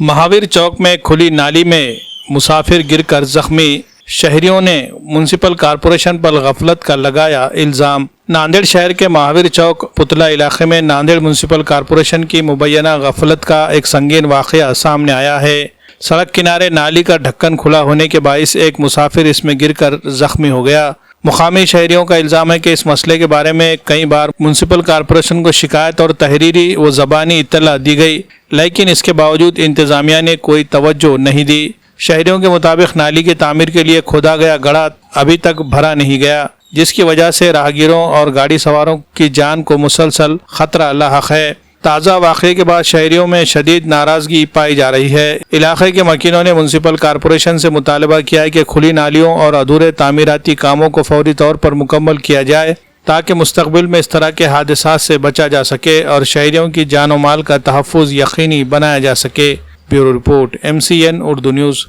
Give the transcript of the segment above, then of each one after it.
महावीर चौक में खुली नाली में मुसाफिर गिरकर जख्मी, शहरियों ने म्युनिसिपल कॉरपोरेशन पर गफलत का लगाया इल्ज़ाम। नांदेड़ शहर के महावीर चौक पुतला इलाके में नांदेड़ म्युनिसिपल कॉरपोरेशन की मुबैना गफलत का एक संगीन वाक़या सामने आया है। सड़क किनारे नाली का ढक्कन खुला होने के बाइस एक मुसाफिर इसमें गिरकर जख्मी हो गया। मुकामी शहरियों का इल्ज़ाम है कि इस मसले के बारे में कई बार म्युनिसिपल कॉरपोरेशन को शिकायत और तहरीरी व ज़बानी इत्तला दी गई, लेकिन इसके बावजूद इंतज़ामिया ने कोई तवज्जो नहीं दी। शहरियों के मुताबिक नाली की तामीर के लिए खोदा गया गड्ढा अभी तक भरा नहीं गया, जिसकी वजह से राहगीरों और गाड़ी सवारों की जान को मुसलसल खतरा लाहक है। ताज़ा वाक़े के बाद शहरियों में शदीद नाराज़गी पाई जा रही है। इलाके के मकीनों ने म्युनिसिपल कॉरपोरेशन से मुतालबा किया है कि खुली नालियों और अधूरे तामीराती कामों को फौरी तौर पर मुकम्मल किया जाए, ताकि मुस्तक़बिल में इस तरह के हादसात से बचा जा सके और शहरियों की जान और माल का तहफ़्फ़ुज़ यकीनी बनाया जा सके। Bureau report, MCN Urdu news.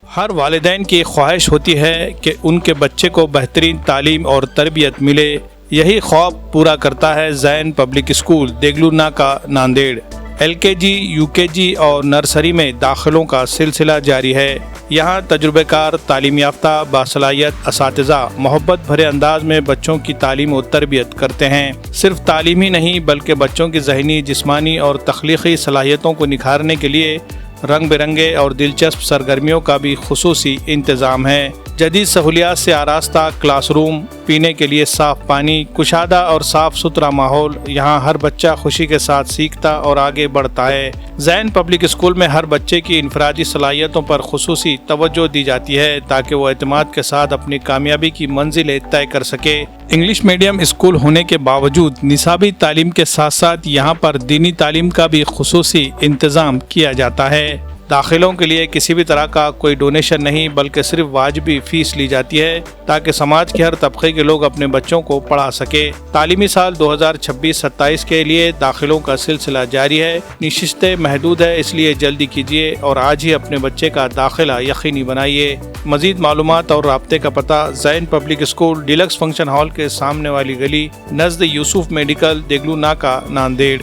हर वालिदैन की ख्वाहिश होती है कि उनके बच्चे को बेहतरीन तालीम और तरबियत मिले। यही ख्वाब पूरा करता है ज़ैन पब्लिक स्कूल देगलू नाका नांदेड़। LKG, UKG और नर्सरी में दाखिलों का सिलसिला जारी है। यहाँ तजुर्बेकार, तालीम याफ्ता, बासलाहियत असातिज़ा मोहब्बत भरे अंदाज में बच्चों की तालीम और तरबियत करते हैं। सिर्फ तालीम ही नहीं बल्कि बच्चों की ज़हनी, जिस्मानी और तख्लीक़ी सलाहियतों को निखारने के लिए रंग बिरंगे और दिलचस्प सरगर्मियों का भी खुसूसी इंतज़ाम है। जदीद सहूलियात से आरास्ता क्लासरूम, पीने के लिए साफ़ पानी, कुशादा और साफ़ सुथरा माहौल, यहाँ हर बच्चा खुशी के साथ सीखता और आगे बढ़ता है। ज़ैन पब्लिक स्कूल में हर बच्चे की इनफरादी सलाहियतों पर खुसूसी तवज्जो दी जाती है, ताकि वो एतमाद के साथ अपनी कामयाबी की मंजिलें तय कर सके। इंग्लिश मीडियम स्कूल होने के बावजूद निसाबी तालीम के साथ साथ यहाँ पर दीनी तालीम का भी खुसूसी इंतज़ाम किया जाता है। दाखिलों के लिए किसी भी तरह का कोई डोनेशन नहीं बल्कि सिर्फ वाजिबी फ़ीस ली जाती है, ताकि समाज के हर तबके के लोग अपने बच्चों को पढ़ा सके। तालीमी साल 2026-27 के लिए दाखिलों का सिलसिला जारी है। निशिस्तें महदूद है, इसलिए जल्दी कीजिए और आज ही अपने बच्चे का दाखिला यकीनी बनाइए। मज़ीद मालूमात और राब्ते का पता Zain public school, deluxe function hall के सामने वाली गली, नज़द यूसुफ मेडिकल, देगलू नाका नांदेड़।